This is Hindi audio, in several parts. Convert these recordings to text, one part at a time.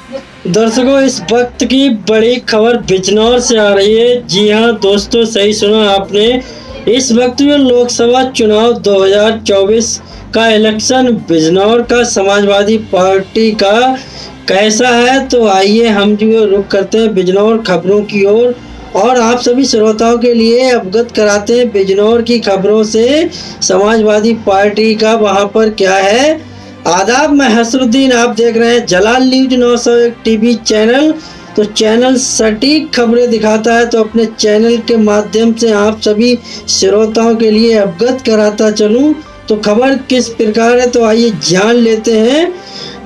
दर्शकों, इस वक्त की बड़ी खबर बिजनौर से आ रही है। जी हां दोस्तों, सही सुना आपने। इस वक्त में लोकसभा चुनाव 2024 का इलेक्शन बिजनौर का समाजवादी पार्टी का कैसा है, तो आइए हम जो रुख करते हैं बिजनौर खबरों की ओर और आप सभी श्रोताओं के लिए अवगत कराते हैं बिजनौर की खबरों से। समाजवादी पार्टी का वहां पर क्या है। आदाब, मैं हसरुद्दीन, आप देख रहे हैं जलाल न्यूज 901 टीवी चैनल। तो चैनल सटीक खबरें दिखाता है, तो अपने चैनल के माध्यम से आप सभी श्रोताओं के लिए अवगत कराता चलूं। तो खबर किस प्रकार है, तो आइए जान लेते हैं।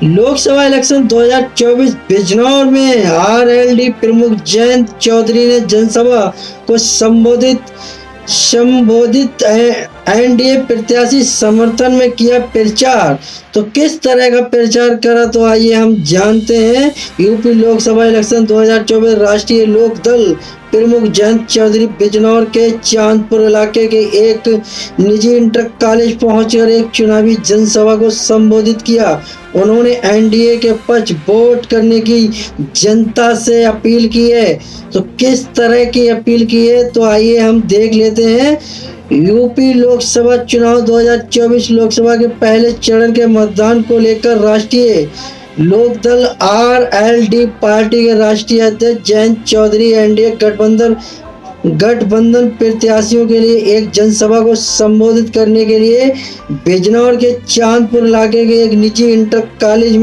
लोकसभा इलेक्शन 2024 बिजनौर में आरएलडी प्रमुख जयंत चौधरी ने जनसभा को संबोधित एनडीए प्रत्याशी समर्थन में किया प्रचार। तो किस तरह का प्रचार करा, तो आइए हम जानते हैं। यूपी लोकसभा इलेक्शन 2024 राष्ट्रीय लोक दल प्रमुख जयंत चौधरी बिजनौर के चांदपुर इलाके के एक निजी इंटर कॉलेज पहुंचकर एक चुनावी जनसभा को संबोधित किया। उन्होंने एनडीए के पक्ष वोट करने की जनता से अपील की है। तो किस तरह की अपील की है, तो आइए हम देख लेते हैं। यूपी लोकसभा चुनाव 2024 लोकसभा के पहले चरण के मतदान को लेकर राष्ट्रीय लोकदल आरएलडी पार्टी के राष्ट्रीय अध्यक्ष जयंत चौधरी एनडीए गठबंधन प्रत्याशियों के लिए एक जनसभा को संबोधित करने के लिए बिजनौर के चांदपुर इलाके के एक निजी इंटर कॉलेज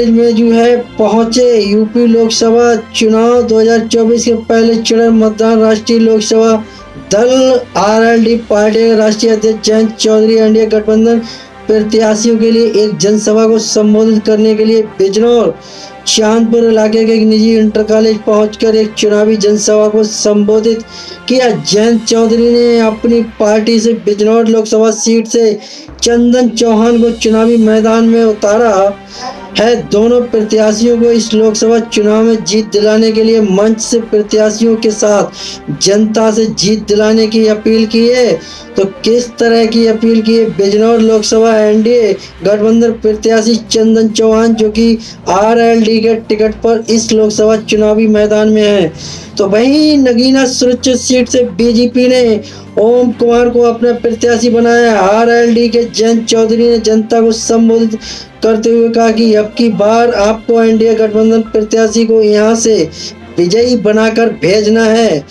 में जो है पहुंचे। यूपी लोकसभा चुनाव 2024 के पहले चरण मतदान राष्ट्रीय लोकसभा दल आरएलडी पार्टी के राष्ट्रीय अध्यक्ष जयंत चौधरी एनडीए गठबंधन प्रत्याशियों के लिए एक जनसभा को संबोधित करने के लिए बिजनौर चांदपुर इलाके के एक निजी इंटर कॉलेज पहुंचकर एक चुनावी जनसभा को संबोधित किया। जयंत चौधरी ने अपनी पार्टी से बिजनौर लोकसभा सीट से चंदन चौहान को चुनावी मैदान में उतारा है। दोनों प्रत्याशियों को इस लोकसभा चुनाव में जीत दिलाने के लिए मंच से प्रत्याशियों के साथ जनता से जीत दिलाने की अपील की है। तो किस तरह की अपील की है। बिजनौर लोकसभा एनडीए गठबंधन प्रत्याशी चंदन चौहान, जो कि आरएलडी के टिकट पर इस लोकसभा चुनावी मैदान में है। तो वहीं नगीना सुरक्षित सीट से बीजेपी ने ओम कुमार को अपना प्रत्याशी बनाया। आरएलडी के जयंत चौधरी ने जनता को संबोधित करते हुए कहा कि अब की बार आपको एनडीए गठबंधन प्रत्याशी को यहां से विजयी बनाकर भेजना है।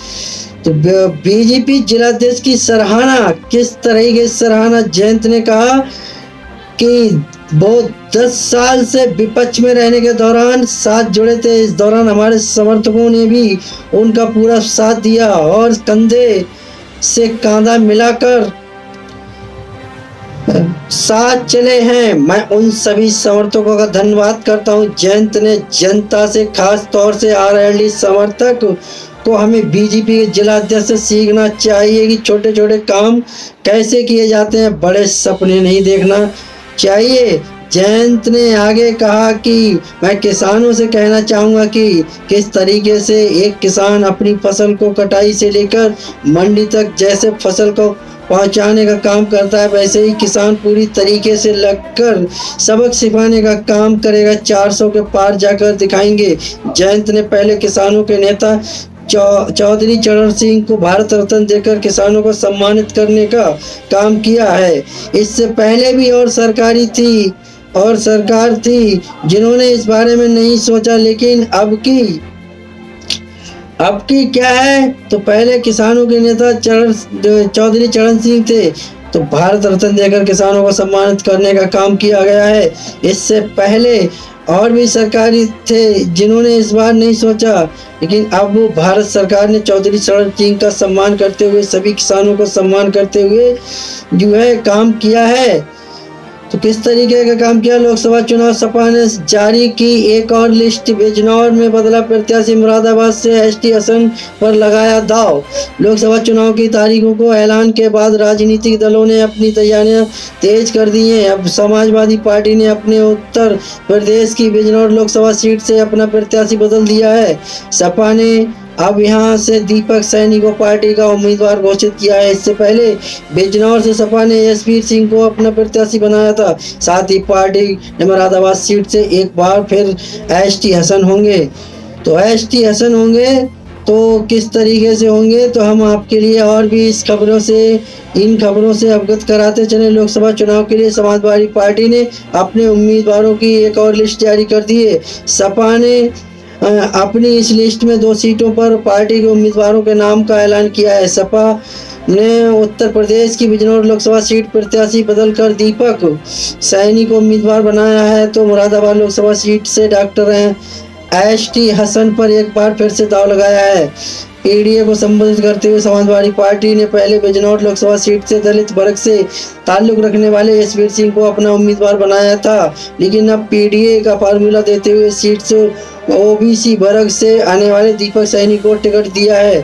तो बीजेपी जिलाध्यक्ष की सराहना, किस तरह की सराहना। जयंत ने कहा कि वो 10 साल से विपक्ष में रहने के दौरान साथ जुड़े थे। इस दौरान हमारे समर्थकों ने भी उनका पूरा साथ दिया और कंधे से कंधा मिलाकर साथ चले हैं। मैं उन सभी समर्थकों का धन्यवाद करता हूं। जयंत ने जनता से, खास तौर से आरएलडी समर्थक को हमें बीजेपी के जिलाध्यक्ष से सीखना चाहिए कि छोटे छोटे काम कैसे किए जाते हैं, बड़े सपने नहीं देखना चाहिए। जयंत ने आगे कहा कि मैं किसानों से कहना चाहूँगा कि किस तरीके से एक किसान अपनी फसल को कटाई से लेकर मंडी तक जैसे फसल को पहुंचाने का काम करता है, वैसे ही किसान पूरी तरीके से लगकर सबक सिखाने का काम करेगा। 400 के पार जाकर दिखाएंगे। जयंत ने पहले किसानों के नेता चौधरी चरण सिंह को भारत रत्न देकर किसानों को सम्मानित करने का काम किया है। इससे पहले भी और सरकार थी जिन्होंने इस बारे में नहीं सोचा, लेकिन अब की क्या है। तो पहले किसानों के नेता चौधरी चरण सिंह थे, तो भारत रत्न देकर किसानों को सम्मानित करने का काम किया गया है। इससे पहले और भी सरकारी थे जिन्होंने इस बार नहीं सोचा, लेकिन अब वो भारत सरकार ने चौधरी चरण सिंह का सम्मान करते हुए, सभी किसानों को सम्मान करते हुए जो है काम किया है। तो किस तरीके का काम किया। लोकसभा चुनाव सपा ने जारी की एक और लिस्ट। बिजनौर में बदला प्रत्याशी, मुरादाबाद से एसटी हसन पर लगाया दाव। लोकसभा चुनाव की तारीखों को ऐलान के बाद राजनीतिक दलों ने अपनी तैयारियां तेज कर दी हैं। अब समाजवादी पार्टी ने अपने उत्तर प्रदेश की बिजनौर लोकसभा सीट से अपना प्रत्याशी बदल दिया है। सपा ने अब यहाँ से दीपक सैनी को पार्टी का उम्मीदवार घोषित किया है। इससे पहले बिजनौर से सपा ने यशवीर सिंह को अपना प्रत्याशी बनाया था। साथ ही पार्टी ने मुरादाबाद सीट से एक बार फिर एसटी हसन होंगे। तो एसटी हसन होंगे तो किस तरीके से होंगे, तो हम आपके लिए और भी इन खबरों से अवगत कराते चले। लोकसभा चुनाव के लिए समाजवादी पार्टी ने अपने उम्मीदवारों की एक और लिस्ट जारी कर दी है। सपा ने अपनी इस लिस्ट में 2 सीटों पर पार्टी के उम्मीदवारों के नाम का ऐलान किया है। सपा ने उत्तर प्रदेश की बिजनौर लोकसभा सीट प्रत्याशी बदलकर दीपक सैनी को उम्मीदवार बनाया है। तो मुरादाबाद लोकसभा सीट से डॉक्टर एसटी हसन पर एक बार फिर से दांव लगाया है। पीडीए को संबोधित करते हुए समाजवादी पार्टी ने पहले बिजनौर लोकसभा सीट से दलित वर्ग से ताल्लुक रखने वाले यशवीर सिंह को अपना उम्मीदवार बनाया था, लेकिन अब पीडीए का फार्मूला देते हुए सीट से ओबीसी वर्ग से आने वाले दीपक सैनी को टिकट दिया है।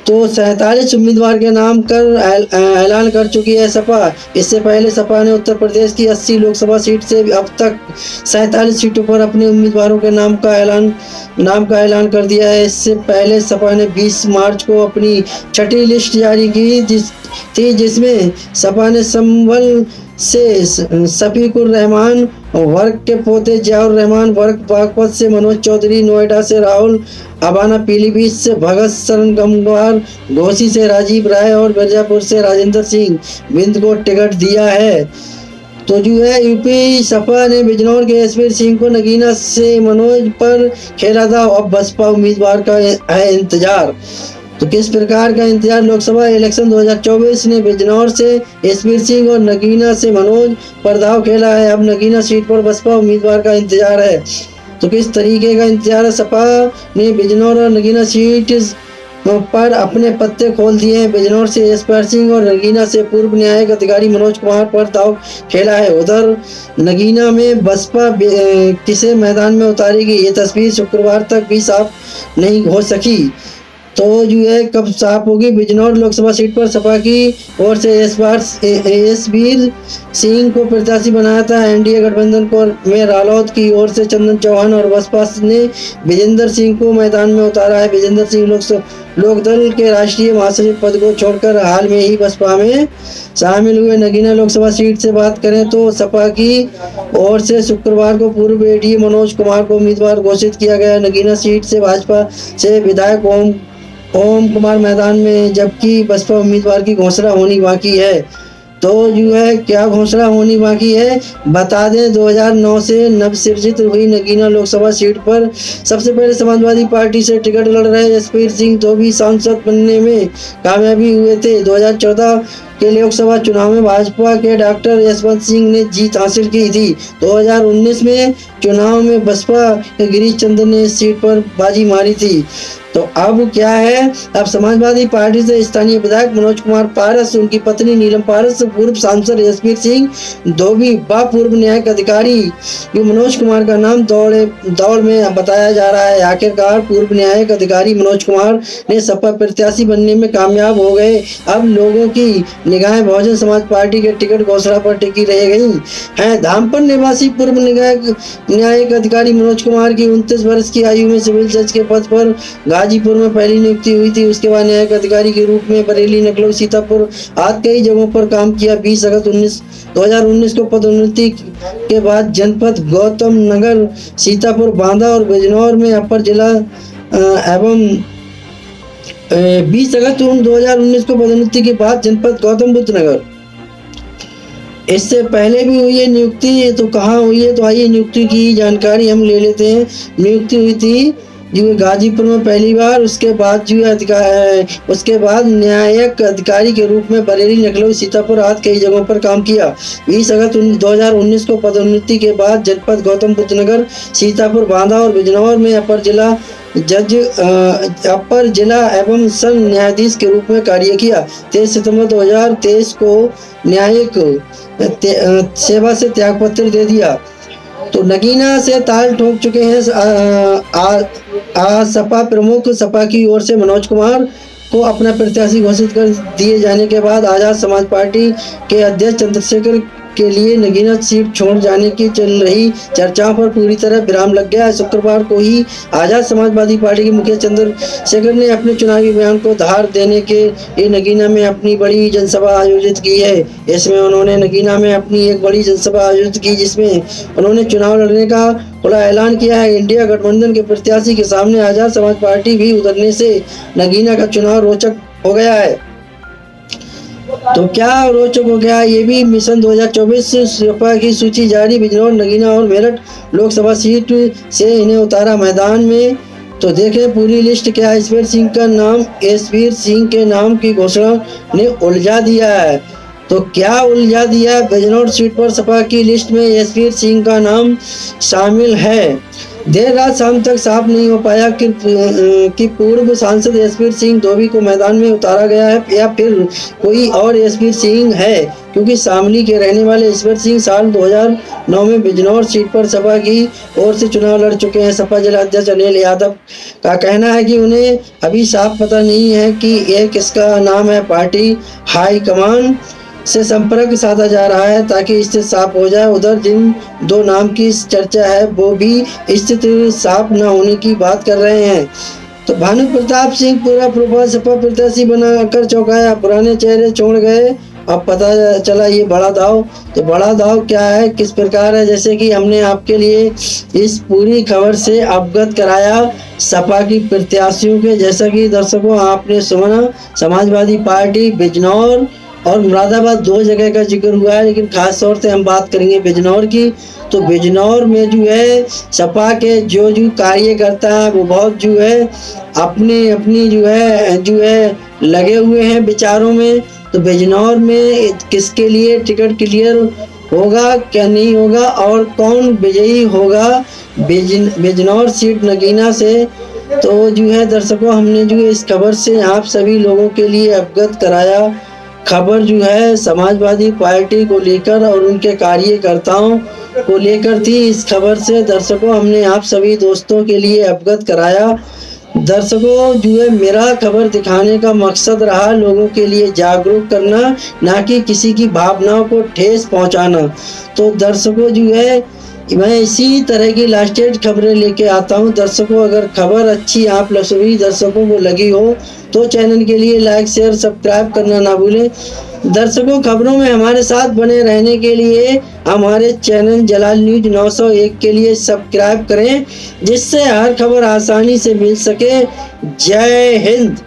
तो 47 उम्मीदवार के नाम कर ऐलान कर चुकी है सपा। इससे पहले सपा ने उत्तर प्रदेश की 80 लोकसभा सीट से अब तक 47 सीटों पर अपने उम्मीदवारों के नाम का ऐलान कर दिया है। इससे पहले सपा ने 20 मार्च को अपनी छठी लिस्ट जारी की थी, जिसमें सपा ने संभल से शफीकुर रहमान, वर्ग के पोते जियाउर रहमान, वर्ग बागपत से मनोज चौधरी, नोएडा से राहुल अबाना, पीलीभीत से भगत शरण गंगवार, घोसी से राजीव राय और मिर्जापुर से राजेंद्र सिंह बिंद को टिकट दिया है। तो जो है यूपी सपा ने बिजनौर के यशवीर सिंह को नगीना से मनोज पर खेला था। अब बसपा उम्मीदवार का है इंतजार। तो किस प्रकार का इंतजार, लोकसभा इलेक्शन 2024 ने बिजनौर से यशवीर सिंह और नगीना से मनोज पर दांव खेला है। अब नगीना सीट पर बसपा उम्मीदवार का इंतजार है। तो किस तरीके का इंतजार है, सपा ने बिजनौर और नगीना सीट पर अपने पत्ते खोल दिए हैं। बिजनौर से यशवीर सिंह और नगीना से पूर्व न्यायिक अधिकारी मनोज कुमार पर दांव खेला है। उधर नगीना में बसपा किसे मैदान में उतारेगी, ये तस्वीर शुक्रवार तक भी साफ नहीं हो सकी। तो जो है कब साफ होगी। बिजनौर लोकसभा सीट पर सपा की ओर से यशवीर सिंह को प्रत्याशी बनाया था। एनडीए गठबंधन को में रालोद की ओर से चंदन चौहान और बसपा ने विजेंद्र सिंह को मैदान में उतारा है। विजेंद्र सिंह लोकदल के राष्ट्रीय महासचिव पद को छोड़कर हाल में ही बसपा में शामिल हुए। नगीना लोकसभा सीट से बात करें तो सपा की ओर से शुक्रवार को पूर्व एडीए मनोज कुमार को उम्मीदवार घोषित किया गया। नगीना सीट से भाजपा से विधायक ओम कुमार मैदान में, जबकि बसपा उम्मीदवार की घोषणा होनी बाकी है। तो जो है क्या घोषणा होनी बाकी है बता दें। 2009 से नवसृजित हुई नगीना लोकसभा सीट पर सबसे पहले समाजवादी पार्टी से टिकट लड़ रहे यशवीर सिंह तो भी सांसद बनने में कामयाबी हुए थे। 2014 के लोकसभा चुनाव में भाजपा के डॉक्टर यशवंत सिंह ने जीत हासिल की थी। 2019 में चुनाव में बसपा के गिरीश चंद्र ने इस सीट पर बाजी मारी थी। तो अब क्या है, अब समाजवादी पार्टी से स्थानीय विधायक मनोज कुमार पारस, उनकी पत्नी नीलम पारस, पूर्व सांसद यशवीर सिंह धोबी व पूर्व न्यायिक अधिकारी मनोज कुमार का नाम दौड़ में बताया जा रहा है। आखिरकार पूर्व न्यायिक अधिकारी मनोज कुमार ने सपा प्रत्याशी बनने में कामयाब हो गए। अब लोगों की निगाहें बहुजन समाज पार्टी के टिकट घोषणा पर टिकी रह गई हैं। धामपुर निवासी पूर्व न्यायिक अधिकारी मनोज कुमार की 29 वर्ष की आयु में सिविल जज के पद पर गाजीपुर में पहली नियुक्ति हुई थी। उसके बाद न्यायिक अधिकारी के रूप में बरेली, नकलऊ, सीतापुर आदि कई जगहों पर काम किया। 20 अगस्त 2019 को पदोन्नति के बाद जनपद गौतम नगर, सीतापुर, बांदा और बिजनौर में अपर जिला एवं 20 अगस्त 2019 को पदोन्नति के बाद जनपद गौतम बुद्ध नगर। इससे पहले भी हुई है नियुक्ति, तो कहाँ हुई है, तो आइए नियुक्ति की जानकारी हम ले लेते हैं। नियुक्ति हुई थी जो गाजीपुर में पहली बार, उसके बाद उसके बाद न्यायिक अधिकारी के रूप में बरेली, नकलऊ, सीतापुर आदि कई जगहों पर काम किया। 20 अगस्त 2019 को पदोन्नति के बाद जनपद गौतम बुद्ध नगर, सीतापुर, बांदा और बिजनौर में अपर जिला एवं सह न्यायाधीश के रूप में कार्य किया। 23 सितंबर 2023 को न्यायिक सेवा से त्यागपत्र दे दिया। तो नगीना से ताल ठोक चुके हैं सपा प्रमुख। सपा की ओर से मनोज कुमार को अपना प्रत्याशी घोषित कर दिए जाने के बाद आजाद समाज पार्टी के अध्यक्ष चंद्रशेखर के लिए नगीना सीट छोड़ जाने की चल रही चर्चाओं पर पूरी तरह विराम लग गया है। शुक्रवार को ही आजाद समाजवादी पार्टी के मुखिया चंद्रशेखर ने अपने चुनावी बयान को धार देने के लिए नगीना में अपनी बड़ी जनसभा आयोजित की है। इसमें उन्होंने नगीना में अपनी एक बड़ी जनसभा आयोजित की, जिसमें उन्होंने चुनाव लड़ने का खुला ऐलान किया है। इंडिया गठबंधन के प्रत्याशी के सामने आजाद समाज पार्टी भी उतरने से नगीना का चुनाव रोचक हो गया है। तो क्या रोचक हो गया, ये भी मिशन 2024 सपा की सूची जारी। बिजनौर, नगीना और मेरठ लोकसभा सीट से इन्हें उतारा मैदान में। तो देखें पूरी लिस्ट। क्या एसवीर सिंह का नाम, एसवीर सिंह के नाम की घोषणा ने उलझा दिया है। तो क्या उलझा दिया है, बिजनौर सीट पर सपा की लिस्ट में एसवीर सिंह का नाम शामिल है। देर रात शाम तक साफ नहीं हो पाया कि पूर्व सांसद एसवीर सिंह धोबी को मैदान में उतारा गया है या फिर कोई और एसवीर सिंह है, क्योंकि शामली के रहने वाले एसवीर सिंह साल 2009 में बिजनौर सीट पर सपा की ओर से चुनाव लड़ चुके हैं। सपा जिला अध्यक्ष अनिल यादव का कहना है कि उन्हें अभी साफ पता नहीं है कि यह किसका नाम है। पार्टी हाईकमान से संपर्क साधा जा रहा है ताकि स्थिति साफ हो जाए। उधर जिन दो नाम की चर्चा है वो भी स्थिति साफ न होने की बात कर रहे हैं। तो भानु प्रताप सिंह पूरा प्रोफाइल सपा प्रत्याशी बनाकर चौंकाया, पुराने चेहरे छोड़ गए, अब पता चला ये बड़ा दाव। तो बड़ा दाव क्या है, किस प्रकार है, जैसे कि हमने आपके लिए इस पूरी खबर से अवगत कराया सपा की प्रत्याशियों के। जैसा कि दर्शकों आपने सुना, समाजवादी पार्टी बिजनौर और मुरादाबाद दो जगह का जिक्र हुआ है, लेकिन खास तौर से हम बात करेंगे बिजनौर की। तो बिजनौर में जो है सपा के जो कार्यकर्ता हैं वो बहुत जो है अपनी जो है लगे हुए हैं विचारों में। तो बिजनौर में किसके लिए टिकट क्लियर होगा क्या नहीं होगा और कौन विजयी होगा बिजनौर सीट नगीना से, तो जो है दर्शकों हमने जो इस खबर से आप सभी लोगों के लिए अवगत कराया। खबर जो है समाजवादी पार्टी को लेकर और उनके कार्यकर्ताओं को लेकर थी। इस खबर से दर्शकों हमने आप सभी दोस्तों के लिए अवगत कराया। दर्शकों जो है मेरा खबर दिखाने का मकसद रहा लोगों के लिए जागरूक करना, ना कि किसी की भावनाओं को ठेस पहुंचाना। तो दर्शकों जो है मैं इसी तरह की लास्टेज खबरें लेके आता हूं। दर्शकों अगर खबर अच्छी आप सभी दर्शकों को लगी हो तो चैनल के लिए लाइक शेयर सब्सक्राइब करना ना भूलें। दर्शकों खबरों में हमारे साथ बने रहने के लिए हमारे चैनल जलाल न्यूज 901 के लिए सब्सक्राइब करें, जिससे हर खबर आसानी से मिल सके। जय हिंद।